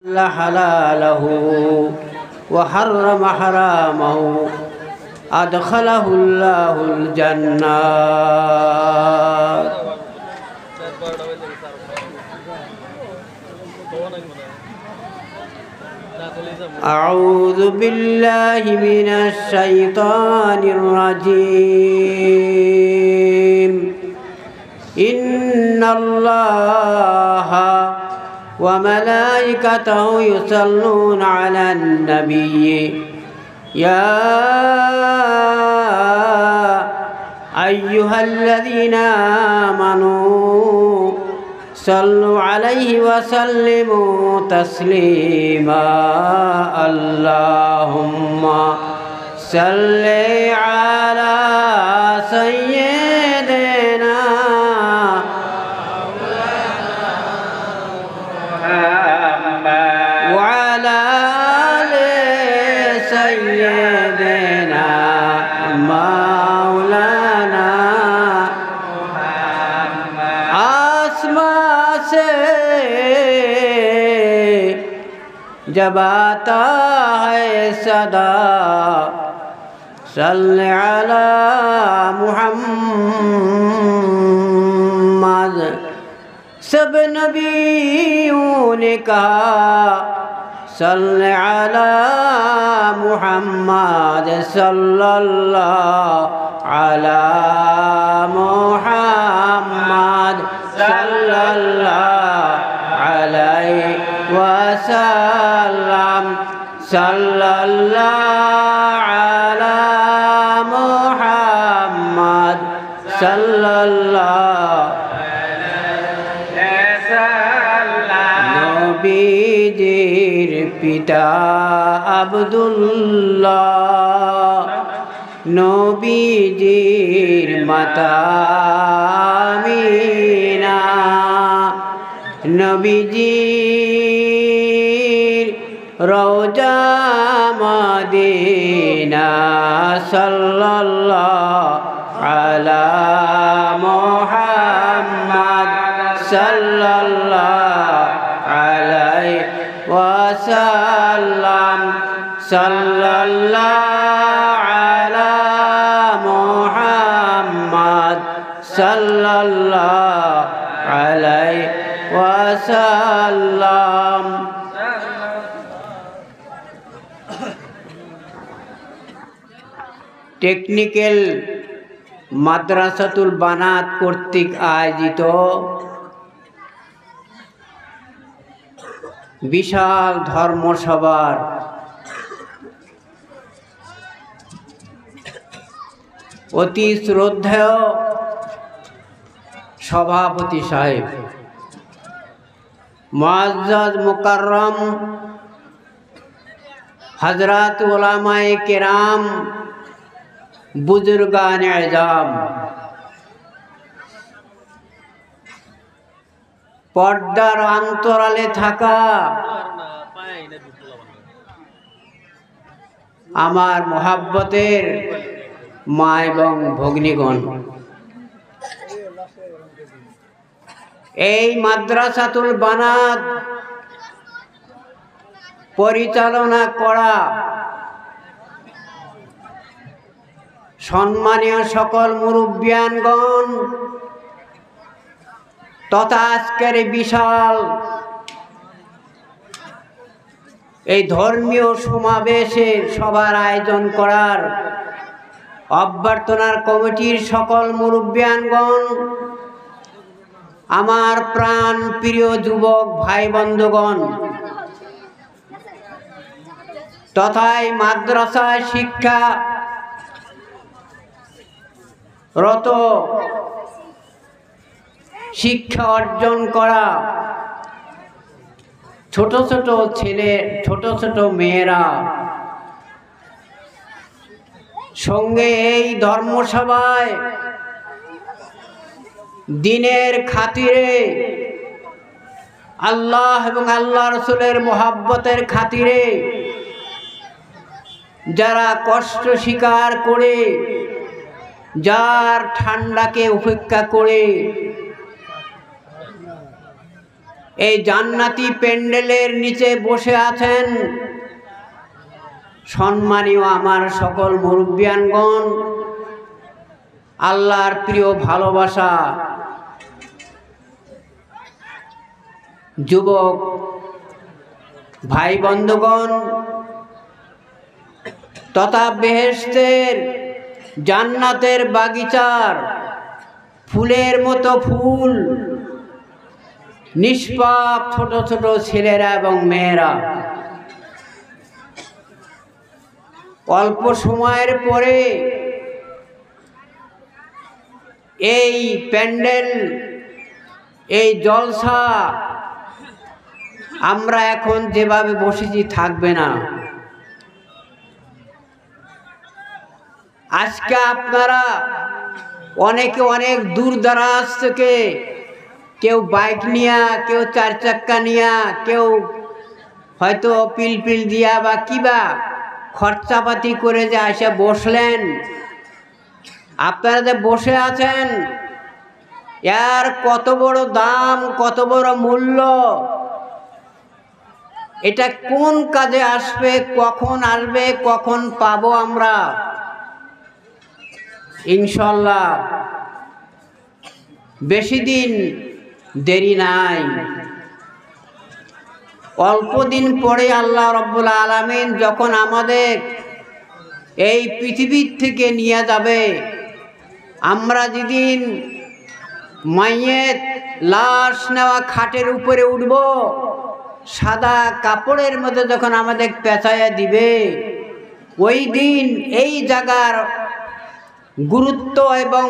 حلاله وحرم حرامه أدخله الله الجنة. أعوذ بالله من الشيطان الرجيم. إن الله وملائكته يصلون على النبي يا أيها الذين آمنوا صلوا عليه وسلموا تسليما. اللهم صل على سيدنا وعلى آل سيدنا مولانا आसमां से जब आता है सदा सल्ले अला मुहम्मद. सब नबियों ने कहा सल्ले अला मुहम्मद सल्लल्लाहु अला मुहम्मद सल्लल्लाहु अलैहि वसल्लम. सल्लल्लाहु अला मुहम्मद सल्लल्लाहु नबीजीर पिता अब्दुल्लाह, नबीजीर माता आमीना, नबीजीर रौजा मदीना. सल्लल्लाहु अला मुहम्मद सल्लल्लाहु अलैहि वसल्लम. सल्लल्लाहु अला मुहम्मद सल्लल्लाहु अलैहि वसल्लम. টেকনিক্যাল মাদ্রাসাতুল বানাত কর্তৃক আয়োজিত বিশাল ধর্মসভার অতি শ্রদ্ধেয় সভাপতি সাহেব মুআজ্জাজ মুকাররম হযরত উলামায়ে কেরাম, বুজুর্গান আযম, পর্দার অন্তরালে থাকা আমার মোহাব্বতের মা এবং ভগ্নীগণ, এই মাদ্রাসাতুল বানাত পরিচালনা করা সম্মানীয় সকল মুরব্বিয়ানগণ তথা আজকের বিশাল এই ধর্মীয় সমাবেশের সভার আয়োজন করার অভ্যর্থনার কমিটির সকল মুরব্বিয়ানগণ, আমার প্রাণ প্রিয় যুবক ভাই বন্ধুগণ, তথা এই মাদ্রাসায় শিক্ষা অর্জন করা ছোট ছোট ছেলে, ছোট ছোট মেয়েরা সঙ্গে এই ধর্মসভায় দিনের খাতিরে, আল্লাহ এবং আল্লাহ রাসূলের মোহাব্বতের খাতিরে যারা কষ্ট স্বীকার করে, যার ঠান্ডাকে উপেক্ষা করে এই জান্নাতি প্যান্ডেলের নিচে বসে আছেন সম্মানীয় আমার সকল মুরব্বিয়ানগণ, আল্লাহর প্রিয় ভালোবাসা যুবক ভাই বন্ধুগণ তথা বেহেশতের জান্নাতের বাগিচার ফুলের মতো ফুল নিষ্পাপ ছোট ছোট ছেলেরা এবং মেয়েরা অল্প সময়ের পরে এই প্যান্ডেল, এই জলসা আমরা এখন যেভাবে বসেছি থাকবে না। আজকে আপনারা অনেকে অনেক দূর দরাজ থেকে, কেউ বাইক নিয়া, কেউ চার চাক্কা নিয়া, কেউ হয়তো পিলপিল দিয়া বা কিবা খরচাপাতি করে যে এসে বসলেন। আপনারা যে বসে আছেন এর কত বড় দাম, কত বড় মূল্য, এটা কোন কাজে আসবে, কখন আসবে, কখন পাবো আমরা। ইনশাআল্লাহ বেশি দিন দেরি নাই, অল্প দিন পরে আল্লাহ রাব্বুল আলামিন যখন আমাদের এই পৃথিবীর থেকে নিয়ে যাবে, আমরা যেদিন মাইয়েত লাশ নেওয়া খাটের উপরে উঠব, সাদা কাপড়ের মধ্যে যখন আমাদের পেঁচাইয়া দিবে, ওই দিন এই জায়গার গুরুত্ব এবং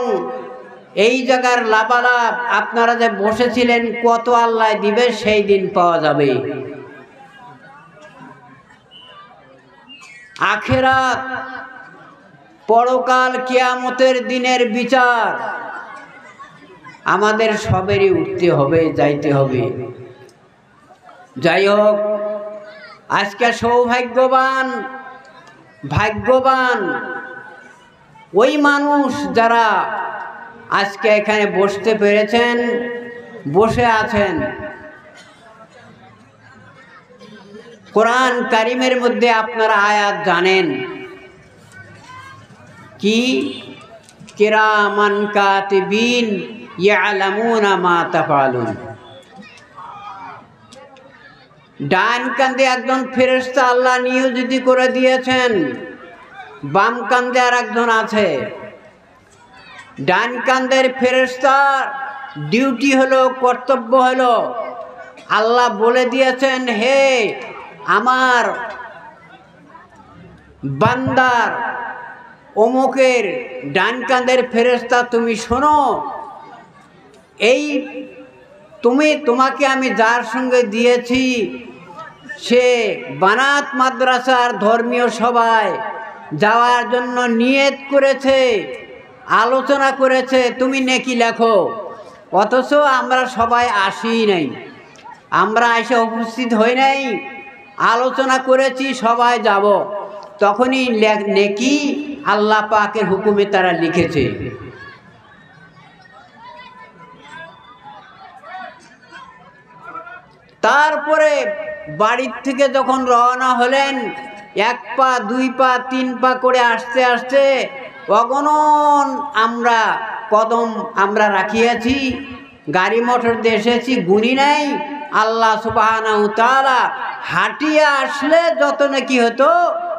এই জায়গার লাভালাভ আপনারা যে বসেছিলেন কত আল্লাহ দিবে সেই দিন পাওয়া যাবে। আখিরাত পরকাল কিয়ামতের দিনের বিচার আমাদের সবেরই উঠতে হবে, যাইতে হবে। যাই হোক, আজকে সৌভাগ্যবান ভাগ্যবান ওই মানুষ যারা আজকে এখানে বসতে পেরেছেন, বসে আছেন। কোরআন কারিমের মধ্যে আপনারা আয়াত জানেন কি, কিরামান কাতিবিন ইয়ালামুনা মা তাফআলুন। ডান কাঁধে একজন ফেরেশতা আল্লাহ নিয়োজিত করে দিয়েছেন, বাম কাঁধে আর একজন আছে। ডান কাঁধের ফেরেশতার ডিউটি হলো, কর্তব্য হলো, আল্লাহ বলে দিয়েছেন, হে আমার বান্দার অমুকের ডান কাঁধের ফেরেশতা তুমি শোনো, এই তোমাকে আমি যার সঙ্গে দিয়েছি সে বানাত মাদ্রাসার ধর্মীয় সভায় যাওয়ার জন্য নিয়ত করেছে, আলোচনা করেছে, তুমি নেকি লেখো। অথচ আমরা সবাই আসি নাই, আমরা এসে উপস্থিত হই নাই, আলোচনা করেছি সবাই যাব, তখনই নেকি আল্লাহ পাকের হুকুমে তারা লিখেছে। তারপরে বাড়ির থেকে যখন রওনা হলেন, এক পা দুই পা তিন পা করে আসতে আসতে অগণন আমরা কদম আমরা রাখিয়াছি, গাড়ি মোটর দিয়ে এসেছি, গুনি নাই। আল্লাহ সুবহানাহু তাআলা হাঁটিয়ে আসলে যত নাকি হতো,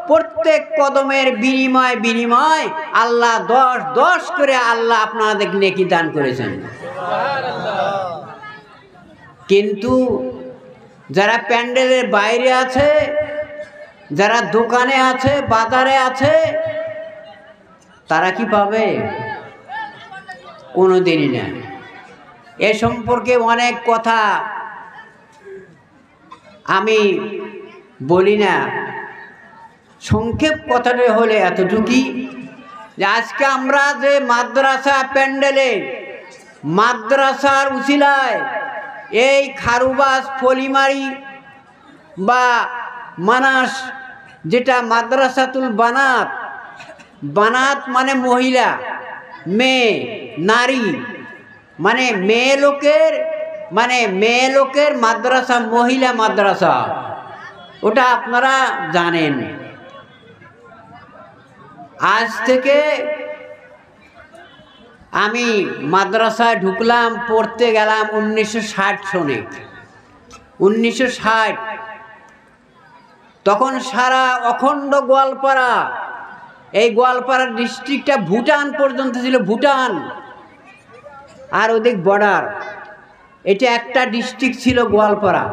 প্রত্যেক কদমের বিনিময় বিনিময় আল্লাহ 10 করে আল্লাহ আপনাদের নেকি দান করেছেন। কিন্তু যারা প্যান্ডেলের বাইরে আছে, যারা দোকানে আছে, বাজারে আছে, তারা কি পাবে? কোনোদিনই না। এ সম্পর্কে অনেক কথা আমি বলি না, সংক্ষেপ কথাটা হলে এতটুকুই যে আজকে আমরা যে মাদ্রাসা প্যান্ডেলে, মাদ্রাসার উছিলায় এই খারুবাস পলিমারি বা মানাস, যেটা মাদ্রাসাতুল বানাত, বানাত মানে মহিলা, মেয়ে, নারী, মানে মেয়ে লোকের মানে মেয়ে লোকের মাদ্রাসা, মহিলা মাদ্রাসা, ওটা আপনারা জানেন। আজ থেকে আমি মাদ্রাসায় ঢুকলাম, পড়তে গেলাম 1960 সনে। 1960 তখন সারা অখণ্ড গোয়ালপাড়া, এই গোয়ালপাড়া ডিস্ট্রিক্টটা ভুটান পর্যন্ত ছিল, ভুটান আর ওদিক বর্ডার, এটা একটা ডিস্ট্রিক্ট ছিল গোয়ালপাড়া।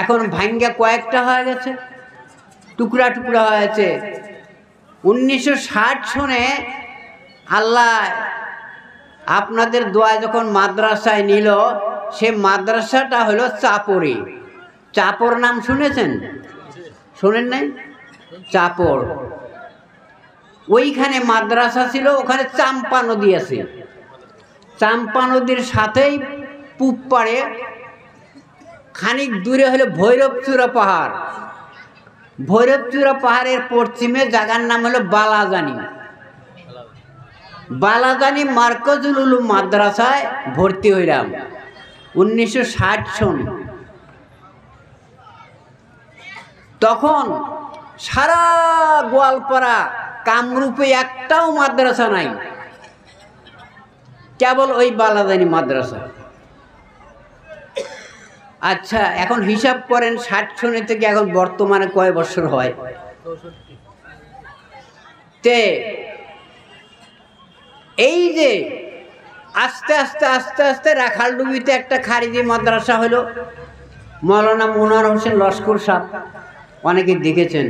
এখন ভাঙ্গা কয়েকটা হয়ে গেছে, টুকরা টুকরা হয়েছে। 1960 সনে আল্লাহ আপনাদের দোয়া যখন মাদ্রাসায় নিল, সে মাদ্রাসাটা হলো চাপড়ে। চাপড় নাম শুনেছেন? শোনেন নাই? চাপড়, ওইখানে মাদ্রাসা ছিল। ওখানে চাম্পা নদী আছে, চাম্পা নদীর সাথেই পূব পাড়ে খানিক দূরে হলো ভৈরবচূড়া পাহাড়। ভৈরবচূড়া পাহাড়ের পশ্চিমে জায়গার নাম হলো বালাজানি। বালাজানি মার্কাজুল উলুম মাদ্রাসায় ভর্তি হইলাম 1960 সন। তখন সারা গোয়ালপাড়া কামরূপে একটাও মাদ্রাসা নাই, কেবল ওই বালাজানি মাদ্রাসা। আচ্ছা, এখন হিসাব করেন 60 সনে থেকে এখন বর্তমানে কয় বছর হয়? তে এই যে আস্তে আস্তে আস্তে আস্তে রাখালডুবিতে একটা খারিজি মাদ্রাসা হলো, মৌলানা মনোয়ার হোসেন লস্কর সাহেব, অনেকে দেখেছেন।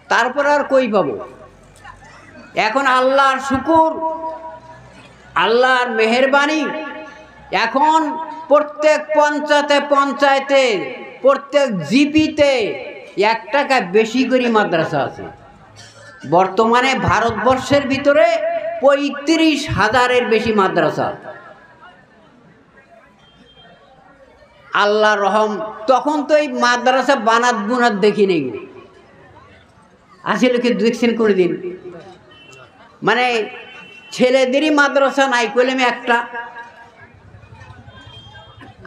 তারপর আর কই পাবো? এখন আল্লাহর শুকুর, আল্লাহর মেহেরবানি, এখন প্রত্যেক পঞ্চায়েতে প্রত্যেক জিপিতে 1 টাকা বেশি করে মাদ্রাসা আছে। বর্তমানে ভারতবর্ষের ভিতরে 35,000-এর বেশি মাদ্রাসা। আল্লাহ রহম। তখন তো এই মাদ্রাসা বানাত বুনাত দেখি নেই, আসলে কি দেখছেন করে দিন? মানে ছেলেদেরই মাদ্রাসা নাই কইলাম একটা।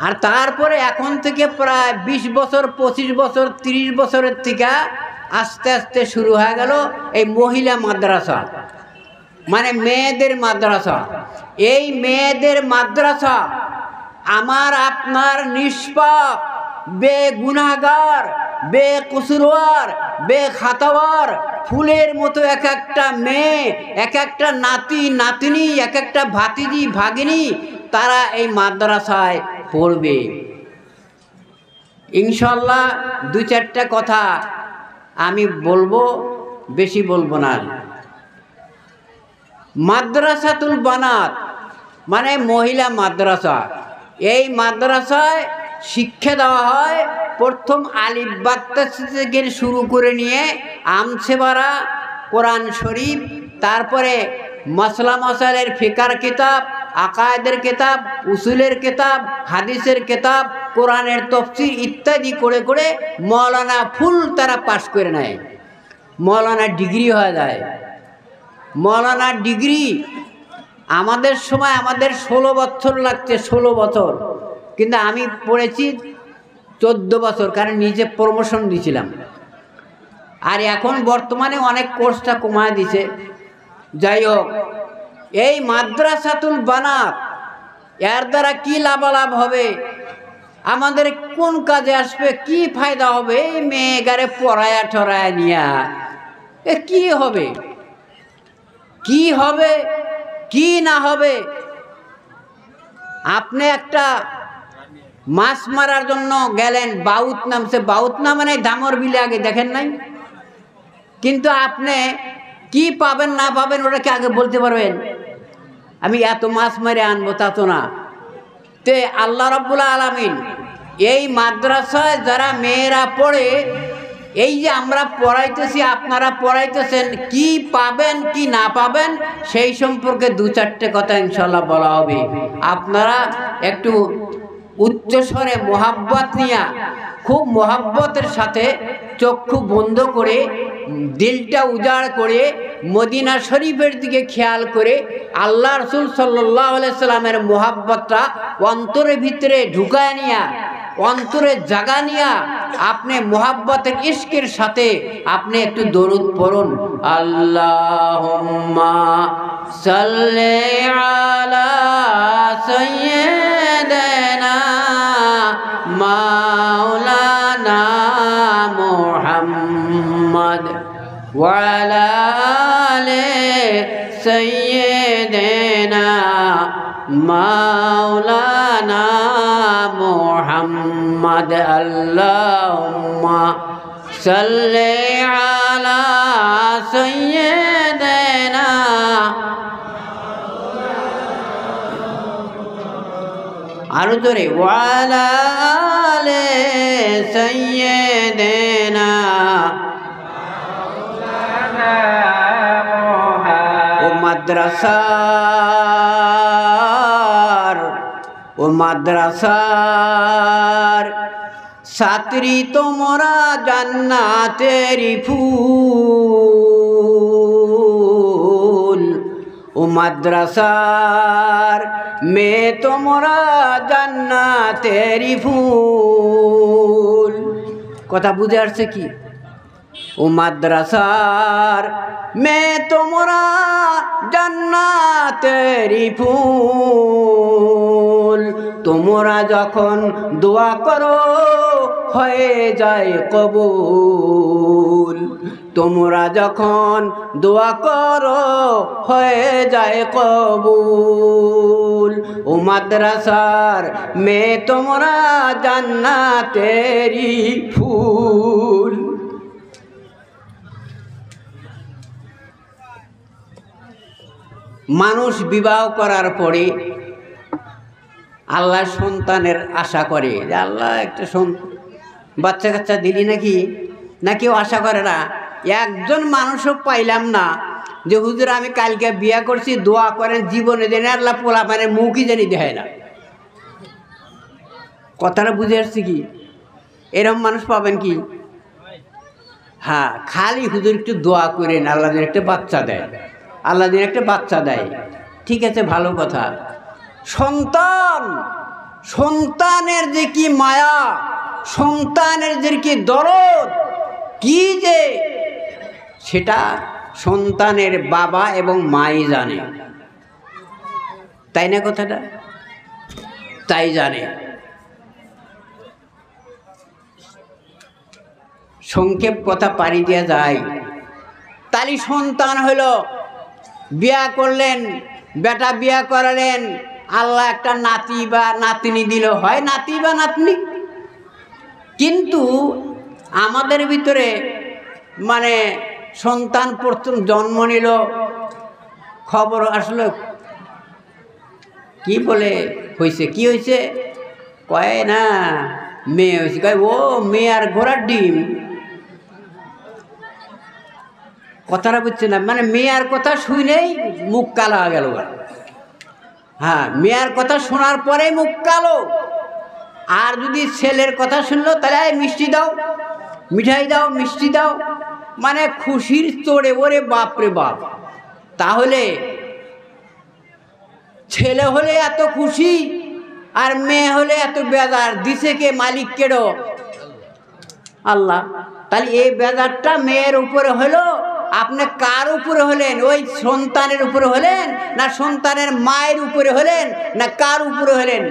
আর তারপরে এখন থেকে প্রায় 20 বছর, 25 বছর, 30 বছরের থেকে আস্তে আস্তে শুরু হয়ে গেল এই মহিলা মাদ্রাসা, মানে মেয়েদের মাদ্রাসা। এই মেয়েদের মাদ্রাসা আমার আপনার নিষ্পাপ, বেগুনাহগার, বেকসুরওয়ার, বেখাতাওয়ার ফুলের মতো এক একটা মেয়ে, এক একটা নাতি নাতনি, এক একটা ভাতিজি ভাগিনী, তারা এই মাদ্রাসায় পড়বে ইনশাল্লাহ। 2-4টা কথা আমি বলবো, বেশি বলবো না। মাদ্রাসাতুল বানাত মানে মহিলা মাদ্রাসা। এই মাদ্রাসায় শিক্ষা দেওয়া হয় প্রথম আলিফ বা তা থেকে শুরু করে নিয়ে আমছেবারা, কোরআন শরীফ, তারপরে মসলা মশালের ফিকার কিতাব, আকায়েদের কিতাব, উসুলের কিতাব, হাদিসের কিতাব, কোরআনের তফসির ইত্যাদি করে করে মৌলানা ফুল তারা পাশ করে নেয়, মৌলানা ডিগ্রি হয়ে যায়। মৌলানা ডিগ্রি আমাদের সময় আমাদের 16 বছর লাগছে, 16 বছর, কিন্তু আমি পড়েছি 14 বছর, কারণ নিজে প্রমোশন দিয়েছিলাম। আর এখন বর্তমানে অনেক কোর্সটা কমায় দিছে। যাই হোক, এই মাদ্রাসাতুল বানাত এর দ্বারা কি লাভালাভ হবে, আমাদের কোন কাজে আসবে, কি ফায়দা হবে? এই মেয়েগারে পড়ায়া ঠরায়া নিয়া কি হবে, কি হবে, কি না হবে? আপনি একটা মাছ মারার জন্য গেলেন, বাউত নামছে, বাউত না মানে দামর বিলে আগে দেখেন নাই, কিন্তু আপনি কি পাবেন না পাবেন ওটা কি আগে বলতে পারবেন? আমি এত মাছ মারে আনবো তা তো না। তে আল্লাহ রাব্বুল আলামিন এই মাদ্রাসায় যারা মেয়েরা পড়ে, এই যে আমরা পড়াইতেছি, আপনারা পড়াইতেছেন, কি পাবেন কি না পাবেন সেই সম্পর্কে 2-4টে কথা ইনশাল্লাহ বলা হবে। আপনারা একটু উচ্চস্বরে মোহাব্বত নিয়ে খুব মোহাব্বতের সাথে চক্ষু বন্ধ করে দিলটা উজাড় করে মদিনা শরীফের দিকে খেয়াল করে আল্লাহ রাসূল সাল্লাল্লাহু আলাইহি সাল্লামের মোহাব্বতটা অন্তরের ভিতরে ঢুকায় নিয়া অন্তরে জাগা নিয়া আপনি মোহাব্বতের ইশকের সাথে আপনি একটু দরুদ পড়ুন। আল্লাহুম্মা সাল্লি আলা সাইয়্যিদিনা মাওলানা মুহাম্মদ ওয়া আলা আলি সাইয়্যিদিনা মাওলানা মুহাম্মদ। আল্লাহুম্মা সাল্লি আলা সাইয়্যিদিনা আরো জোরে ওয়া আলা আলি সাইয়্যিদিনা ও মাদ্রাসার ছাত্রী তোমরা জান্নাতেরি ফুল ও মাদ্রাসার মেয়ে তোমরা জান্নাতেরি ফুল। কথা বুঝে আসছে কি? ও মাদ্রাসার মেয়ে তোমরা জান্নাতেরি ফুল। তোমরা যখন দোয়া করো হয়ে যায় কবুল। তোমরা যখন দোয়া করো হয়ে যায় কবুল। ও মাদ্রাসার মেয়ে তোমরা জান্নাতেরি ফুল। মানুষ বিবাহ করার পরে আল্লাহ সন্তানের আশা করে যে আল্লাহ একটা বাচ্চা কাচ্চা দিলি নাকি, না কেউ আশা করে না। একজন মানুষও পাইলাম না যে হুজুর আমি কালকে বিয়া করছি দোয়া করেন জীবনে যেন আল্লাহ পোলা মানে মুখই জানি দেয় না। কথাটা বুঝে আসছি কি? এরকম মানুষ পাবেন কি? হ্যাঁ, খালি হুজুর একটু দোয়া করেন আল্লাহ যেন একটা বাচ্চা দেয়, আল্লাহ যেন একটা বাচ্চা দেয়। ঠিক আছে, ভালো কথা। সন্তানের যে কি মায়া, সন্তানের যে কি দরদ, কি যে সেটা সন্তানের বাবা এবং মাই জানে, তাই না? কথাটা তাই জানে। সংক্ষেপ কথা পাড়ি দেওয়া যায়। তালি সন্তান হলো, বিয়া করলেন, বেটা বিয়া করালেন, আল্লাহ একটা নাতি বা নাতনি দিল, হয় নাতি বা নাতনি। কিন্তু আমাদের ভিতরে মানে সন্তান প্রথম জন্ম নিল, খবর আসলো কি বলে হয়েছে, কি হয়েছে, কয় না মেয়ে হয়েছে, কয় ও মেয়ে আর ঘোড়ার ডিম। কথাটা বুঝছে না, মানে মেয়ার কথা শুনেই মুখ কালো হয়ে গেল। হ্যাঁ, মেয়ার কথা শোনার পরেই মুখ কালো। আর যদি ছেলের কথা শুনলো তাহলে মিষ্টি দাও, মিঠাই দাও, মিষ্টি দাও, মানে খুশির তোড়ে, ওরে বাপরে বাপ। তাহলে ছেলে হলে এত খুশি আর মেয়ে হলে এত বেজার, দিছে কে? মালিক কেডো? আল্লাহ। তাহলে এই বেজারটা মেয়ের উপরে হলো, আপনি কার উপরে হলেন? ওই সন্তানের উপরে হলেন, না সন্তানের মায়ের উপরে হলেন, না কার উপরে হলেন?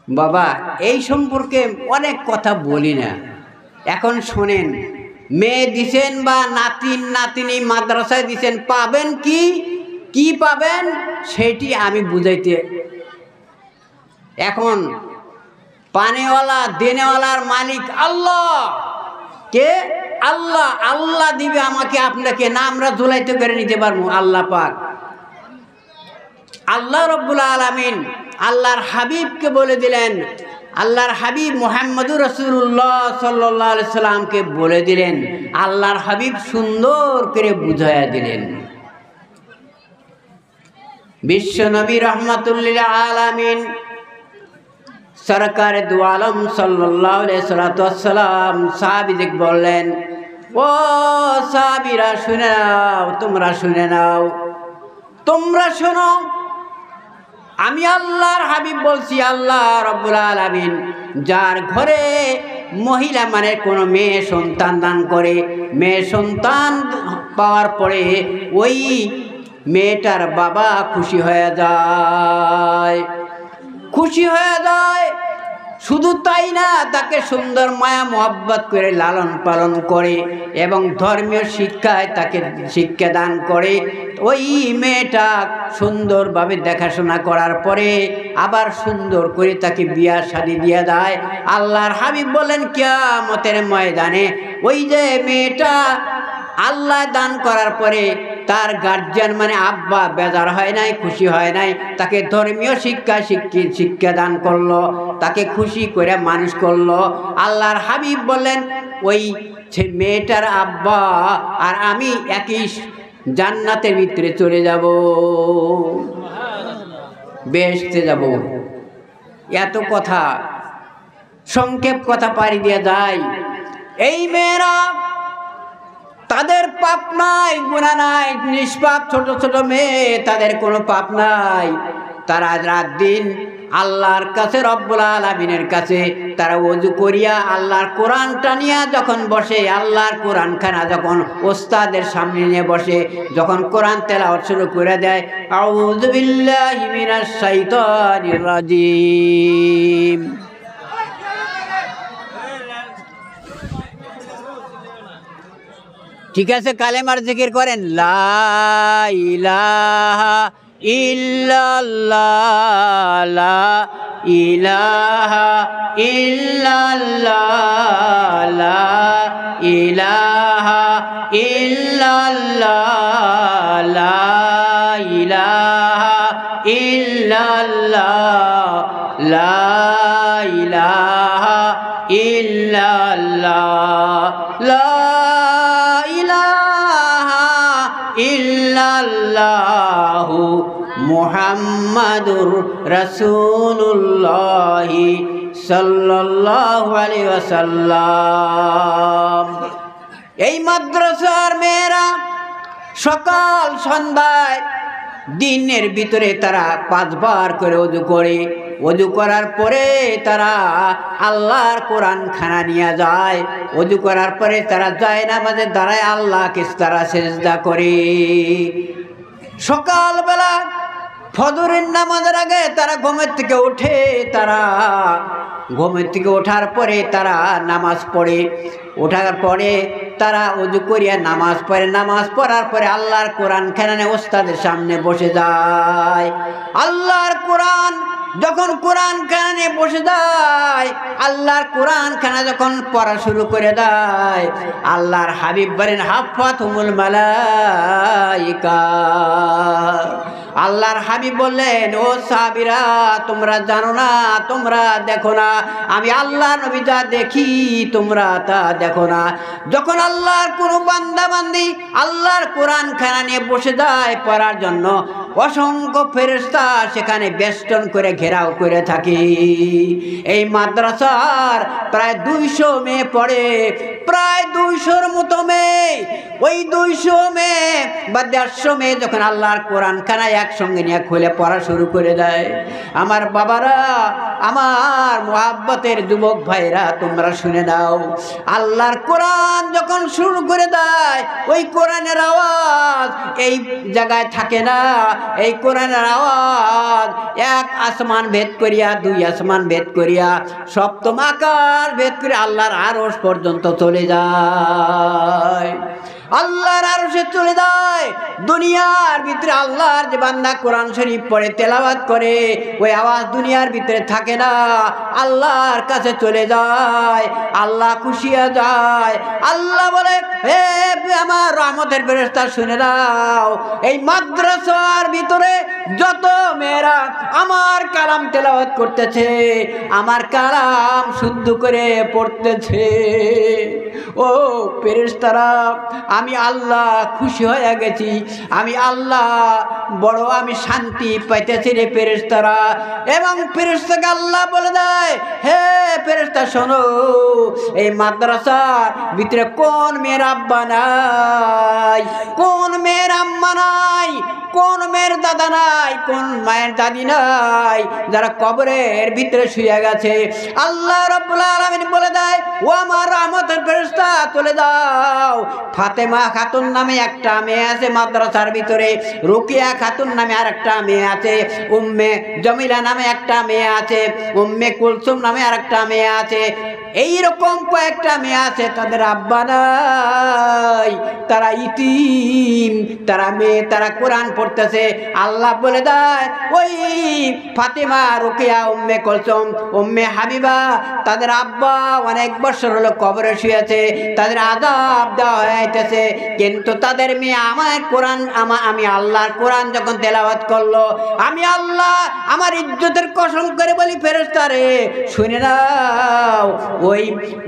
বাবা, এই সম্পর্কে অনেক কথা বলি না, এখন শোনেন। মেয়ে দিছেন বা নাতিন নাতিনি মাদ্রাসায় দিছেন, পাবেন কি? কি পাবেন সেটি আমি বুঝাইতে। এখন পানেওয়ালা দেনেওয়ালার মালিক আল্লাহ। কে? আল্লাহ। আল্লাহ দিবে আমাকে আপনাকে, না আমরা জুলাইতে করে নিতে পারবো? আল্লাহ পাক, আল্লাহ রব্বুল আলামিন আল্লাহর হাবিবকে বলে দিলেন, আল্লাহর হাবিব মুহাম্মদুর রাসূলুল্লাহ সাল্লাল্লাহু আলাইহি সাল্লামকে বলে দিলেন, আল্লাহর হাবিব সুন্দর করে বুঝাইয়া দিলেন। বিশ্ব নবী রাহমাতুল লিল আলামিন সরকারে দু আলম সাল্লাল্লাহু আলাইহি সাল্লাম সাহাবীদের বললেন, ও সাহাবীরা শুনে নাও, তোমরা শুনে নাও, তোমরা শোনো, আমি আল্লাহর হাবিব বলছি, আল্লাহ রাব্বুল আলামিন যার ঘরে মহিলা মানে কোনো মেয়ে সন্তান দান করে, মেয়ে সন্তান পাওয়ার পরে ওই মেয়েটার বাবা খুশি হয়ে যায়, খুশি হয়ে যায়। শুধু তাই না, তাকে সুন্দর মায়া মোহাব্বত করে লালন পালন করে এবং ধর্মীয় শিক্ষায় তাকে শিক্ষা দান করে। ওই মেয়েটা সুন্দরভাবে দেখাশোনা করার পরে আবার সুন্দর করে তাকে বিয়া শাদী দিয়ে দেয়। আল্লাহর হাবিব বলেন, কিয়ামতের ময়দানে ওই যে মেয়েটা আল্লাহ দান করার পরে তার গার্জিয়ান মানে আব্বা বেজার হয় নাই, খুশি হয় নাই, তাকে ধর্মীয় শিক্ষা দান করলো, তাকে খুশি করে মানুষ করলো। আল্লাহর হাবিব বললেন, ওই মেয়েটার আব্বা আর আমি একই জান্নাতের ভিতরে চলে যাব, বেহেশতে যাব। এত কথা, সংক্ষেপ কথা পাড়ি দিয়ে যায়। এই মেয়েরা তাদের পাপ নাই, গুনাহ নাই, নিষ্পাপ ছোট ছোট মেয়ে, তাদের কোনো পাপ নাই। তারা রাত দিন আল্লাহর কাছে, রব্বুল আলামিনের কাছে তারা ওযু করিয়া আল্লাহর কোরআনটা নিয়ে যখন বসে, আল্লাহর কোরআনখানা যখন ওস্তাদের সামনে নিয়ে বসে, যখন কোরআন তেলাওয়াত শুরু করে দেয়, আউযু বিল্লাহি মিনাশ শাইতানির রাজিম, ঠিক আছে, কালেমার জিকির করেন, লা ইলাহা ইল্লাল্লাহ, লা ইলাহা ইল্লাল্লাহ, লা ইলাহা ইল্লাল্লাহ, লা ইলাহা ইল্লাল্লাহ, লা ইলাহা ইল্লাল্লাহ, লা ইল্লাল্লাহু মুহাম্মাদুর রাসূলুল্লাহ সাল্লাল্লাহু আলাইহি ওয়াসাল্লাম। এই মাদ্রাসার মেয়েরা সকাল সন্ধ্যায় দিনের ভিতরে তারা 5 বার করে ওযু করে, ওযু করার পরে তারা আল্লাহর কোরআন খানা নিয়ে যায়। ওযু করার পরে তারা যায় নামাজে দাঁড়ায়, আল্লাহকে তারা সিজদা করে। সকালবেলা ফজরের নামাজের আগে তারা ঘুমের থেকে ওঠে, তারা ঘুমের থেকে ওঠার পরে তারা নামাজ পড়ে, ওঠার পরে তারা ওযু করিয়া নামাজ পড়ে, নামাজ পড়ার পরে আল্লাহর কোরআন খানা ওস্তাদের সামনে বসে যায়। আল্লাহর কোরআন যখন কোরআন খানা নিয়ে বসে যায়, আল্লাহর কোরআন খানা যখন পড়া শুরু করে দেয়, আল্লাহর হাবিব বলেন, হাফাতুহুমুল মালাইকা। আল্লাহর হাবিব বললেন, ও সাহাবীরা, তোমরা জানো না, তোমরা দেখো না, আমি আল্লাহ নবী যা দেখি তোমরা তা দেখো না। যখন আল্লাহর কোনো বান্দা বান্দি আল্লাহর কোরআন খানা নিয়ে বসে যায় পড়ার জন্য, অসংখ্য ফেরেশতা সেখানে বেষ্টন করে ঘেরাও করে থাকে। এই মাদ্রাসার প্রায় 200 মেয়ে পড়ে, প্রায় 200-র মতো মেয়ে। ওই 200 মেয়ে বা 150 মেয়ে যখন আল্লাহর কোরআন খানা একসঙ্গে নিয়ে খুলে পড়া শুরু করে দেয়, আমার বাবারা, আমার মুহাব্বতের যুবক ভাইরা, তোমরা শুনে নাও, আল্লাহর কোরআন যখন শুরু করে দেয়, ওই কোরআনের আওয়াজ এই জায়গায় থাকে না। এই কোরআনের আওয়াজ 1 আসমান ভেদ করিয়া, 2 আসমান ভেদ করিয়া, 7ম আকাশ ভেদ করে আল্লাহর আরশ পর্যন্ত চলে যায়। আল্লাহর আরশে চলে যায়। দুনিয়ার ভিতরে আল্লাহর যে বান্দা কোরআন শরীফ পড়ে তেলাওয়াত করে, ওই আওয়াজ দুনিয়ার ভিতরে থাকে না, আল্লাহর কাছে চলে যায়। আল্লাহ খুশি হয়ে যায়। আল্লাহ বলে, হে আমার রহমতের ফেরেশতা, শুনে দাও, এই মাদ্রাসার ভিতরে যত মেয়েরা আমার কালাম তেলাওয়াত করতেছে, আমার কালাম শুদ্ধ করে পড়তেছে, ও ফেরেশতারা আমি আল্লাহ খুশি হয়ে গেছি, আমি আল্লাহ বড় আমি শান্তি পাইতেছি রে ফেরেশতারা। এবং ফেরেশতাকে আল্লাহ বলে দেয়, হে ফেরেশতা শোনো, এই মাদ্রাসার ভিতরে কোন মেয়ের আব্বা নাই, কোন মেয়ের আম্মা নাই, কোন মেয়ের দাদা নাই, কোন মায়ের দাদি নাই, যারা কবরের ভিতরে শুয়ে গেছে। আল্লাহ রাব্বুল আলামিন বলে দেয়, ও আমার রহমতের ফেরেশতা চলে যাও, ফাতেমা খাতুন নামে একটা মেয়ে আছে মাদ্রাসার ভিতরে, রুকিয়া খাতুন নামে আরেকটা মেয়ে আছে, উম্মে জমিলা নামে একটা মেয়ে আছে, উম্মে কুলসুম নামে আরেকটা মেয়ে আছে, এইরকম কয়েকটা মেয়ে আছে, তাদের আব্বা নাই, তারা ইতিম, তারা মেয়ে, তারা কোরআন পড়তেছে। আল্লাহ বলে দেয়, ওই ফাতেমা, রুকিয়া, উম্মে কুলসুম, উম্মে হাবিবা, তাদের আব্বা অনেক বছর হলো কবরে শুয়েছে, তাদের আযাব দেওয়া হয়েছে, কিন্তু তাদের মেয়ে আমার কোরআন, আমি আল্লাহর কোরআন যখন তেলাওয়াত করলো, আমি আল্লাহ আমার ইজ্জতের কসম করে বলি ফেরেশতারে শুনে নাও,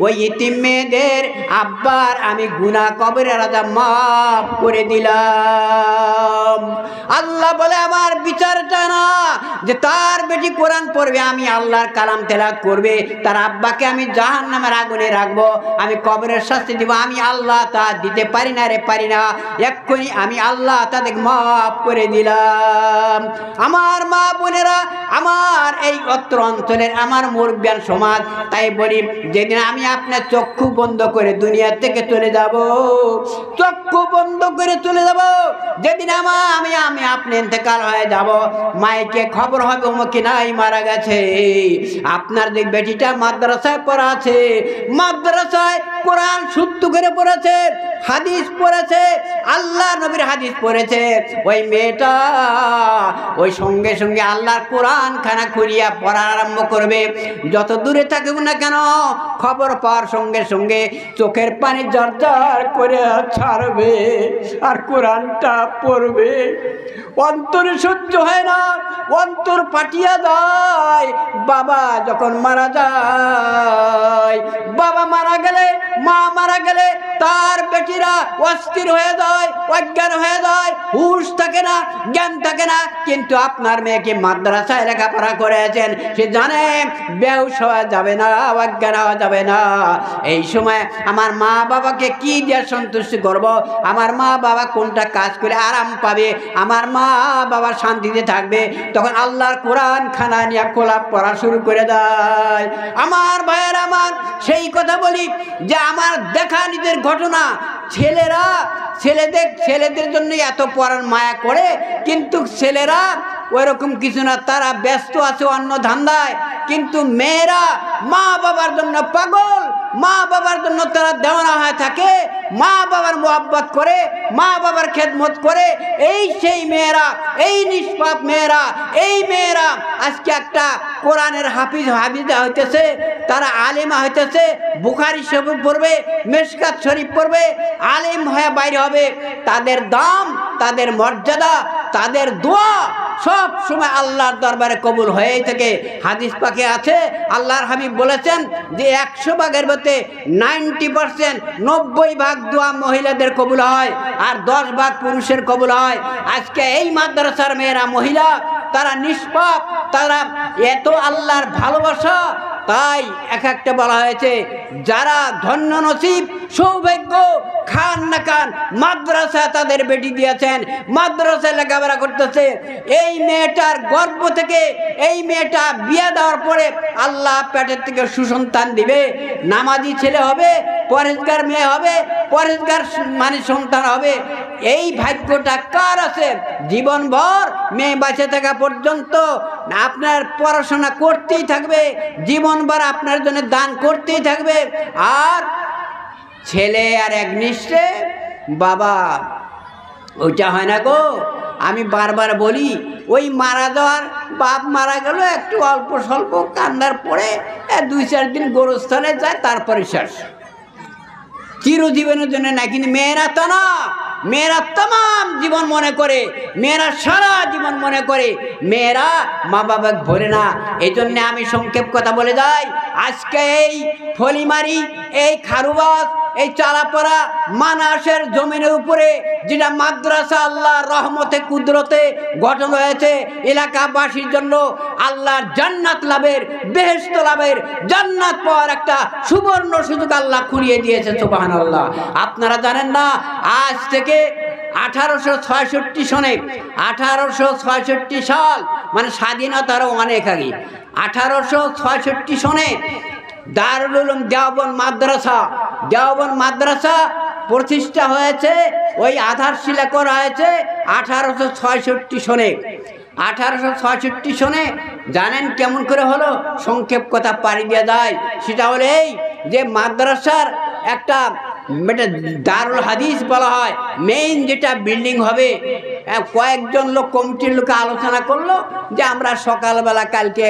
ওই ইতিম মেয়েদের আব্বার আমি গুনাহ কবরের আযাব মাফ করে দিলাম। আল্লাহ বলে আমার বিচারটা না যে তার বেটি কোরআন পড়বে, আমি আল্লাহর কালাম তেলাওয়াত করবে, তার আব্বাকে আমি জাহান্নামের আগুনে রাখবো, আমি কবরের শাস্তি দিব, আমি আল্লাহ তা দিতে পারি না রে, পারি না, এক্ষুনি আমি আল্লাহ তাদের মাফ করে দিলাম। আমার মা বোনেরা, আমার এই অত্র অঞ্চলের আমার মুরব্বিয়ান সমাজ, তাই বলি যেদিন আমি আপনার চক্ষু বন্ধ করে দুনিয়া থেকে চলে যাব, চক্ষু বন্ধ করে চলে যাব, যেদিন আমি আপনি ইন্তেকাল হয়ে যাব, মাইকে খবর হবে অমুকে নাই মারা গেছে, আপনার যে বেটিটা মাদ্রাসায় পড়া আছে, মাদ্রাসায় কোরআন শুদ্ধ করে পড়েছে, হাদিস পড়েছে, আল্লাহ নবীর হাদিস পড়েছে, ওই মেয়েটা ওই সঙ্গে সঙ্গে আল্লাহর কোরআন খানা খুঁড়িয়া পড়া আরম্ভ করবে। যত দূরে থাকুক না কেন, খবর পাওয়ার সঙ্গে সঙ্গে চোখের পানি জর্জর করে ছাড়বে আর কোরআনটা পড়বে। অন্তরে সহ্য হয় না, অন্তর পাঠিয়ে যায়। বাবা যখন মারা যায়, বাবা মারা গেলে, মা মারা গেলে, তার বেটিরা অস্থির হয়ে যায়, অজ্ঞান হয়ে যায়, হুঁশ থাকে না, জ্ঞান থাকে না। কিন্তু আপনার মেয়েকে মাদ্রাসায় লেখাপড়া করেছেন, সে জানে বেহুশ হওয়া যাবে না, অজ্ঞান হওয়া যাবে না। এই সময় আমার মা বাবাকে কি দিয়ে সন্তুষ্ট করব, আমার মা বাবা কোনটা কাজ করে আরাম পাবে, আমার মা বাবা শান্তিতে থাকবে, তখন আল্লাহর কোরআন খানা নিয়ে খোলা পড়া শুরু করে দেয়। আমার ভাইয়ের, আমার সেই কথা বলি যে আমার দেখা নিজের ঘটনা, ছেলেদের জন্য এত পড়ার মায়া করে, কিন্তু ছেলেরা ওইরকম কিছু না, তারা ব্যস্ত আছে অন্য ধান্দায়, কিন্তু মেয়েরা মা বাবার জন্য পাগল, মা বাবার জন্য তারা দেওয়ানা হয়ে থাকে, মা বাবার মোহাব্বত করে, মা বাবার খেদমত করে। এই সেই মেয়েরা, এই নিষ্পাপ মেয়েরা, এই মেয়েরা আজকে একটা কোরআনের হাফিজা হইতেছে, তারা আলেমা হইতেছে, বুখারী শরীফ পড়বে, মিশকাত শরীফ পড়বে, আলেম হয়ে বাইরে হবে। তাদের দাম, তাদের মর্যাদা, তাদের দোয়া সব সময় আল্লাহর দরবারে কবুল হয়েই থাকে। হাদিস পাকে আছে, আল্লাহর হাবিব বলেছেন যে 100 ভাগের মধ্যে 90%, 90 ভাগ দোয়া মহিলাদের কবুল হয়, আর 10 ভাগ পুরুষের কবুল হয়। আজকে এই মাদ্রাসার মেয়েরা, মহিলা, তারা নিষ্পাপ, তারা এত আল্লাহর ভালোবাসা। তাই এক একটা বলা হয়েছে, যারা ধন্য নসিব, সৌভাগ্য, খান না খান, মাদ্রাসা তাদের বেটি দিয়েছেন, মাদ্রাসায় লেখাপড়া করতেছে। এই মেয়েটার গর্ভ থেকে, এই মেয়েটা বিয়ে দেওয়ার পরে আল্লাহ পেটের থেকে সুসন্তান দিবে, নামাজি ছেলে হবে, পরেজগার মেয়ে হবে, পরেজগার মানে সন্তান হবে। এই ভাগ্যটা কার আছে? জীবনভর মেয়ে বাঁচে থাকা পর্যন্ত আপনার পড়াশোনা করতেই থাকবে, জীবনভর আপনার জন্য দান করতেই থাকবে। আর ছেলে আর একনিষ্ঠে বাবা, ওইটা হয় না গো। আমি বারবার বলি, ওই মারা যাওয়ার বাপ মারা গেল, একটু অল্প স্বল্প কান্নার পরে 2-4 দিন গোরস্থানে যায়, তারপরে শেষ, চিরজীবনের জন্য না। কিন্তু মেয়েরা তো না, মেয়েরা তাম জীবন মনে করে, মেয়েরা সারা জীবন মনে করে, মেয়েরা মা বাবা ভরে না। এই জন্যে আমি সংক্ষেপ কথা বলে যাই। আজকে এই ফলিমারি, এই খারুবাস, এই চালাপাড়া মানাসের জমিনের উপরে যেটা মাদ্রাসা আল্লাহর রহমতে কুদরতে গঠন হয়েছে এলাকাবাসীর জন্য আল্লাহর জান্নাত লাভের, বেহেশত লাভের, জান্নাত পাওয়ার একটা সুবর্ণ সুযোগ আল্লাহ খুঁড়িয়ে দিয়েছে। সুবহানাল্লাহ। আপনারা জানেন না, আজ থেকে 1866 সনে, 1866 সাল মানে স্বাধীনতারও অনেক আগে, 1866 সনে দারুল উলুম দেওবন্দ মাদ্রাসা প্রতিষ্ঠা হয়েছে। ওই আধারশিলা করা হয়েছে 1866 সনে। 1866 সনে জানেন কেমন করে হলো? সংক্ষেপ কথা পাড়ি দেওয়া যায়। সেটা হলো এই যে মাদ্রাসার একটা দারুল হাদিস বলা হয়, মেইন যেটা বিল্ডিং হবে, কয়েকজন লোক কমিটির লোকে আলোচনা করলো যে আমরা সকালবেলা কালকে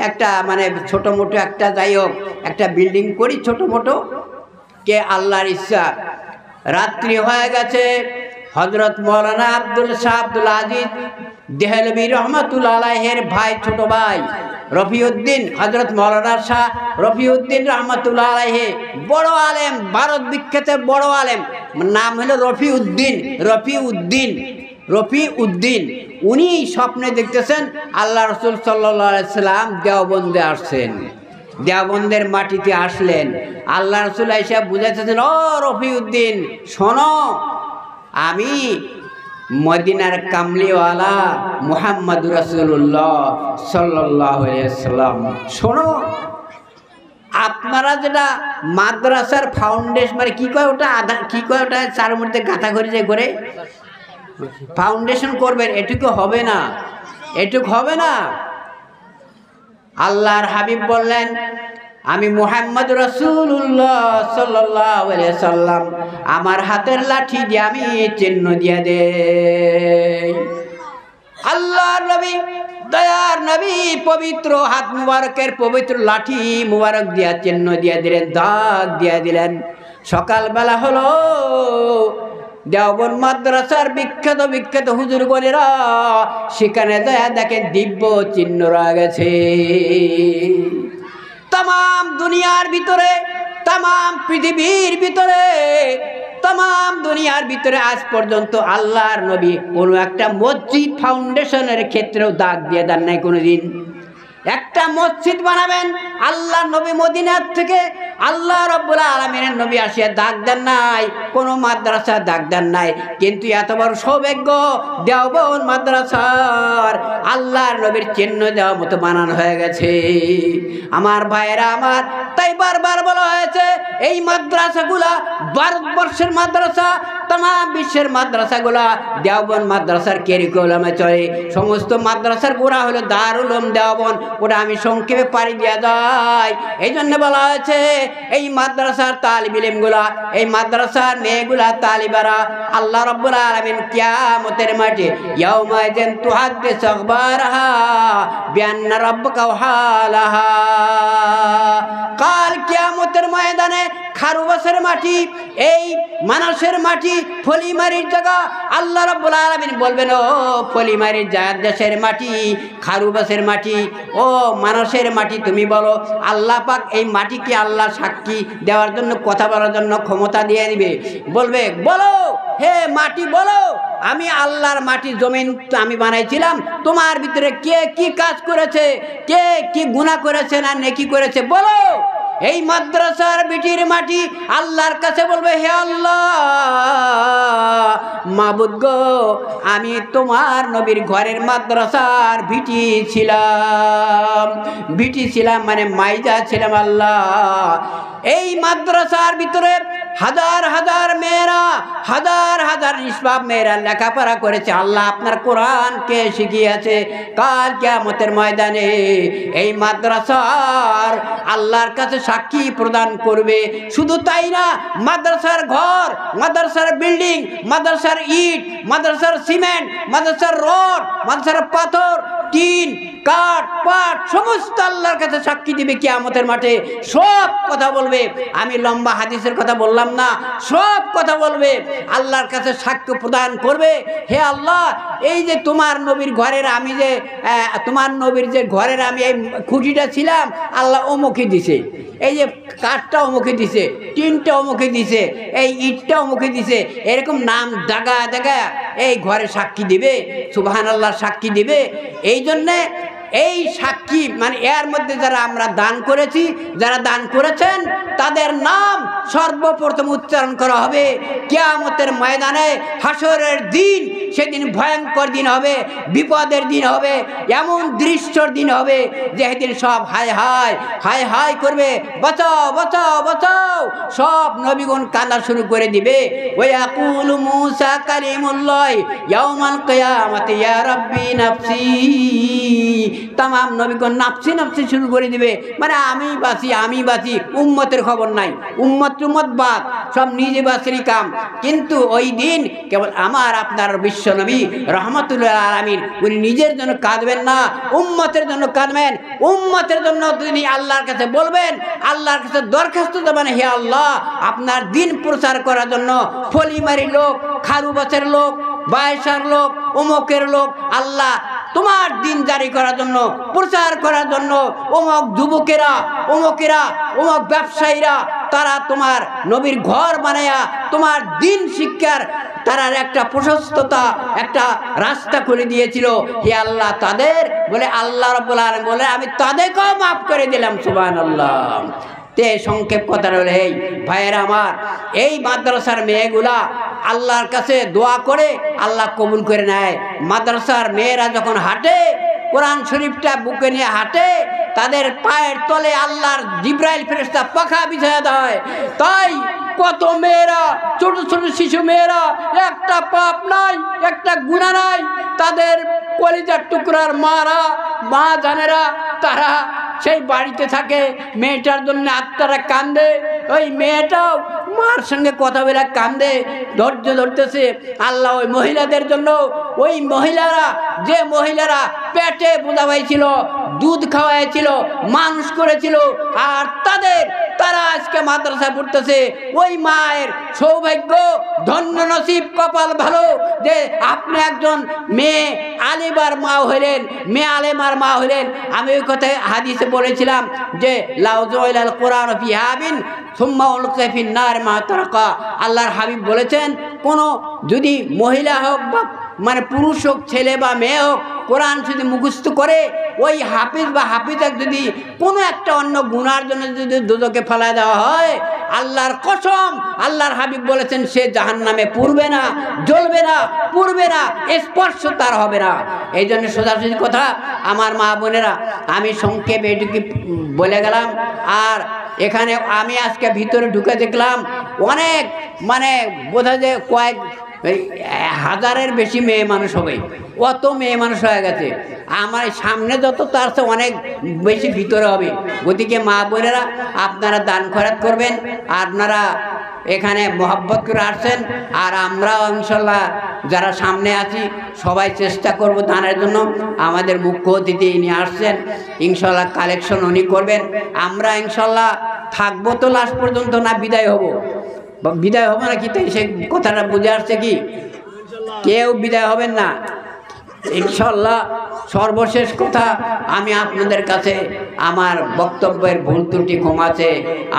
একটা মানে ছোটো মোটো একটা, যাই হোক, একটা বিল্ডিং করি ছোটো মোটো, কে আল্লাহর ইচ্ছা। রাত্রি হয়ে গেছে। হজরত মৌলানা আব্দুল শাহ আব্দুল আজিজ দেহলভী রহমাতুল্লাহ আলাইহির ভাই, ছোট ভাই রফিউদ্দিন, হজরত মৌলানা শাহ রফিউদ্দিন রহমাতুল্লাহ আলাইহি, বড় আলেম, ভারত বিখ্যাত বড় আলেম, নাম হলো রফিউদ্দিন। উনি স্বপ্নে দেখতেছেন আল্লাহ রসুল সাল্লাল্লাহু আলাইহি সাল্লাম দেওবন্দে আসছেন। দেওবন্দের মাটিতে আসলেন। আল্লাহ রসুল এসে বুঝাইতেছেন, ও রফিউদ্দিন শোনো, আমি মদিনার কামলিওয়ালা মুহাম্মদুর রাসূলুল্লাহ সাল্লাল্লাহু আলাইহি ওয়াসাল্লাম, শোনো, আপনারা যেটা মাদ্রাসার ফাউন্ডেশন, মানে কি কয় ওটা, কি কয় ওটা, চার মধ্যে গাঁথা করে যে করে ফাউন্ডেশন করবেন, এটুকু হবে না। আল্লাহর হাবিব বললেন, আমি মুহাম্মদ রাসূলুল্লাহ সাল্লাল্লাহু আলাইহি সাল্লাম আমার হাতের লাঠি দিয়ে আমি চিহ্ন দিয়ে দেই। আল্লাহর নবী, দয়ার নবী পবিত্র হাত মুবারকের পবিত্র লাঠি মুবারক দিয়া চিহ্ন দিয়ে দিলেন, দাগ দিয়ে দিলেন। সকালবেলা হলো, দেওবন্দ মাদ্রাসার বিখ্যাত হুজুর গণেরা সেখানে যায় দেখেন দিব্য চিহ্ন রয়ে গেছে। তাম দুনিয়ার ভিতরে, তাম পৃথিবীর ভিতরে, তাম দুনিয়ার ভিতরে আজ পর্যন্ত আল্লাহর নবী কোনো একটা মসজিদ ফাউন্ডেশনের ক্ষেত্রেও দাগ দিয়ে দেন নাই কোনোদিন। একটা মসজিদ বানাবেন, আল্লাহ নবী মদিনার থেকে আল্লাহ রাব্বুল আলামিনের নবী আসিয়া দাগ দেন নাই, কোনো মাদ্রাসা দাগ দেন নাই। কিন্তু এত বড় সৌভাগ্য, দেওবন্দ মাদ্রাসার আল্লাহর নবীর চিহ্ন দেওয়ার মতো বানানো হয়ে গেছে। আমার ভাইয়েরা আমার, তাই বারবার বলা হয়েছে এই মাদ্রাসাগুলা ভারতবর্ষের মাদ্রাসা, তাম বিশ্বের মাদ্রাসাগুলা দেওবন্দ মাদ্রাসার কারিকুলামে চলে। সমস্ত মাদ্রাসার গোড়া হলো দারুল উলুম দেওবন্দ, ওটা আমি সংক্ষেপে পাড়ি দেওয়া যায়। এই জন্য বলা হয়েছে এই মাদ্রাসার তালিব ইলমগুলা, এই মাদ্রাসার মেয়েগুলা, তালিবারা আল্লাহ রাব্বুল আলামিন কিয়ামতের মাঠে ইয়াউমাইযিন তুহাদ্দিসু আখবারাহা বিআন্না রাব্বাকা ওয়াহালাহা, কাল কিয়ামতের ময়দানে খারুবাসের মাটি, এই মানসের মাটি, ফলিমারির জায়গা, আল্লাহ রাব্বুল আলামিন বলবেন, ও ফলিমারির দেশের মাটি, খারুবাসের মাটি, ও মানসের মাটি, তুমি বলো। আল্লাহ পাক এই মাটিকে আল্লাহ সাক্ষী দেওয়ার জন্য, কথা বলার জন্য ক্ষমতা দিয়ে দিবে। বলবে, বলো হে মাটি, বলো আমি আল্লাহর মাটি জমিন আমি বানাইছিলাম, তোমার ভিতরে কে কি কাজ করেছে, কে কি গুনাহ করেছে না নেকি করেছে, বলো। এই মাদ্রাসার বিটির মাটি আল্লাহর কাছে বলবে, হে আল্লাহ মাবুদ গো, আমি তোমার নবীর ঘরের মাদ্রাসার ভিটি ছিলাম, মানে মাইজা ছিলাম। আল্লাহ, এই মাদ্রাসার ভিতরে হাজার হাজার মেয়েরা, হাজার নিষ্পাপ মেয়েরা লেখাপড়া করেছে। আল্লাহ আপনার কোরআনকে শিখিয়েছে। কাল কিয়ামতের ময়দানে এই মাদ্রাসার আল্লাহর কাছে সাক্ষী প্রদান করবে। শুধু তাই না, মাদ্রাসার ঘর, মাদ্রাসার বিল্ডিং, মাদ্রাসার ইট, মাদ্রাসার সিমেন্ট, মাদ্রাসার রড, মাদ্রাসার পাথর, টিন কাঠ পাট সমস্ত আল্লাহর কাছে সাক্ষী দিবে কিয়ামতের মাঠে। সব কথা বলবে, আমি লম্বা হাদিসের কথা বললাম না, সব কথা বলবে, আল্লাহর কাছে সাক্ষ্য প্রদান করবে, হে আল্লাহ এই যে তোমার নবীর ঘরের আমি যে তোমার নবীর যে ঘরের আমি এই খুঁটিটা ছিলাম আল্লাহ অমুকে দিছে, এই যে কাঠটা অমুকে দিছে, টিনটা অমুকে দিছে, এই ইটটা অমুকে দিছে, এরকম নাম দাগা দাগা এই ঘরে সাক্ষী দিবে, সুবহানাল্লাহ সাক্ষী দিবে। এই জন্যে এই সাক্ষী মানে এর মধ্যে যারা আমরা দান করেছি, যারা দান করেছেন তাদের নাম সর্বপ্রথম উচ্চারণ করা হবে কিয়ামতের ময়দানে, হাসরের দিন। সেদিন ভয়ঙ্কর দিন হবে, বিপদের দিন হবে, এমন দৃশ্যর দিন হবে যেদিন সব হায় হায় হায় হায় করবে, বাঁচাও বাঁচাও বাঁচাও, সব নবীগণ কান্না শুরু করে দিবে। ওয়াকুলু মূসা কালিমুল্লাহ ইয়াউমাল কিয়ামাতি ইয়া রাব্বি নাফসি, তাম নবীগণ নাফসি নাফসি শুরু করে দিবে, মানে আমি বাঁচি আমি বাঁচি, উম্মতের খবর নাই, উম্মত বাদ, সব নিজে বাঁচির কাম। কিন্তু ওই দিন কেবল আমার আপনার বিশ্ব নবী রহমতুল্লাহ আলামিন উনি নিজের জন্য কাঁদবেন না, উম্মতের জন্য কাঁদবেন। উম্মতের জন্য তিনি আল্লাহর কাছে বলবেন, আল্লাহর কাছে দরখাস্ত দেবেন, হে আল্লাহ আপনার দিন প্রচার করার জন্য ফলিমারি লোক, খারুবাসের লোক, বায়সার লোক, অমুকের লোক, আল্লাহ তোমার দিন জারি করার জন্য, প্রচার করার জন্য অমুক যুবকেরা, অমুকেরা, অমুক ব্যবসায়ীরা তারা তোমার নবীর ঘর বানায়া তোমার দিন শিক্ষার তারা একটা প্রশস্ততা একটা রাস্তা করে দিয়েছিল, হে আল্লাহ তাদের বলে আল্লাহ রাব্বুল আলামিন বলে আমি তাদেরকেও মাফ করে দিলাম, সুবহানাল্লাহ। তে সংক্ষেপ কথা হলো এই ভাইয়েরা আমার, এই মাদ্রাসার মেয়েগুলা আল্লাহর কাছে দোয়া করে আল্লাহ কবুল করে নেয়। মাদ্রাসার মেয়েরা যখন হাঁটে, কোরআন শরীফটা বুকে নিয়ে হাঁটে, তাদের পায়ের তলে আল্লাহর জিব্রাইল ফেরেশতা পাখা বিছায়া দেয়। তাই কত মেয়েরা, ছোট ছোট শিশু মেয়েরা, একটা পাপ নাই, একটা গুনাহ নাই, তাদের কলিজার টুকরার মারা, মা জানেরা তারা সেই বাড়িতে থাকে, মেয়েটার জন্য আত্মারা কান্দে, ওই মেয়েটাও মার সঙ্গে কথা বলে কান্দে, ধৈর্য ধরতেছে। আল্লাহ ওই মহিলাদের জন্য, ওই মহিলারা যে মহিলারা পেটে বোঝা হয়েছিল, দুধ খাওয়াইছিল, মানুষ করেছিল, আর তারা আজকে মাদ্রাসায় পড়তেছে, ওই মায়ের সৌভাগ্য, ধন্য নসিব, কপাল ভালো যে আপনি একজন মেয়ে আলিমার মা হইলেন, মেয়ে আলেমার মা হইলেন। আমি ওই কথায় হাদিসে বলেছিলাম যে লাউজুইলাল কোরআন ফি হাবিন সুম্মা উলকিয়া ফিন নার মা তারাকা। আল্লাহর হাবিব বলেছেন, কোনো যদি মহিলা হোক বা মানে পুরুষ হোক, ছেলে বা মেয়ে হোক, কোরআন যদি মুখস্থ করে ওই হাফিজ বা হাফিজাক যদি কোনো একটা অন্য গুনার জন্য যদি দোজখে ফেলা দেওয়া হয়, আল্লাহর কসম আল্লাহর হাবিব বলেছেন সে জাহান্নামে পুরবে না, জ্বলবে না, পুরবে না, স্পর্শ তার হবে না। এই জন্য সোজাসুজি কথা আমার মা বোনেরা, আমি সংক্ষেপে এটুকু বলে গেলাম। আর এখানে আমি আজকে ভিতরে ঢুকে দেখলাম অনেক মানে বোঝা যায় কয়েক হাজারের বেশি মেয়ে মানুষ হবে, অত মেয়ে মানুষ হয়ে গেছে। আমার সামনে যত তার চেয়ে অনেক বেশি ভিতরে হবে। গতিকে মা বোনেরা আপনারা দান খয়রাত করবেন, আপনারা এখানে মহব্বত করে আসছেন, আর আমরাও ইনশাল্লাহ যারা সামনে আছি সবাই চেষ্টা করব দানের জন্য। আমাদের মুখ্য অতিথি নিয়ে আসছেন, ইনশাল্লাহ কালেকশন উনি করবেন। আমরা ইনশাল্লাহ থাকবো তো লাস্ট পর্যন্ত, না বিদায় হব, বিদায় হবো না কি? তাই সে কথাটা বুঝে আসছে কি? কেউ বিদায় হবেন না ইনশাল্লাহ। সর্বশেষ কথা, আমি আপনাদের কাছে আমার বক্তব্যের ভুল ত্রুটি ক্ষমাছে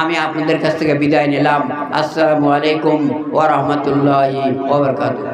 আমি আপনাদের কাছ থেকে বিদায় নিলাম। আসসালামু আলাইকুম ওয়া রাহমাতুল্লাহি ওয়া বারাকাতুহু।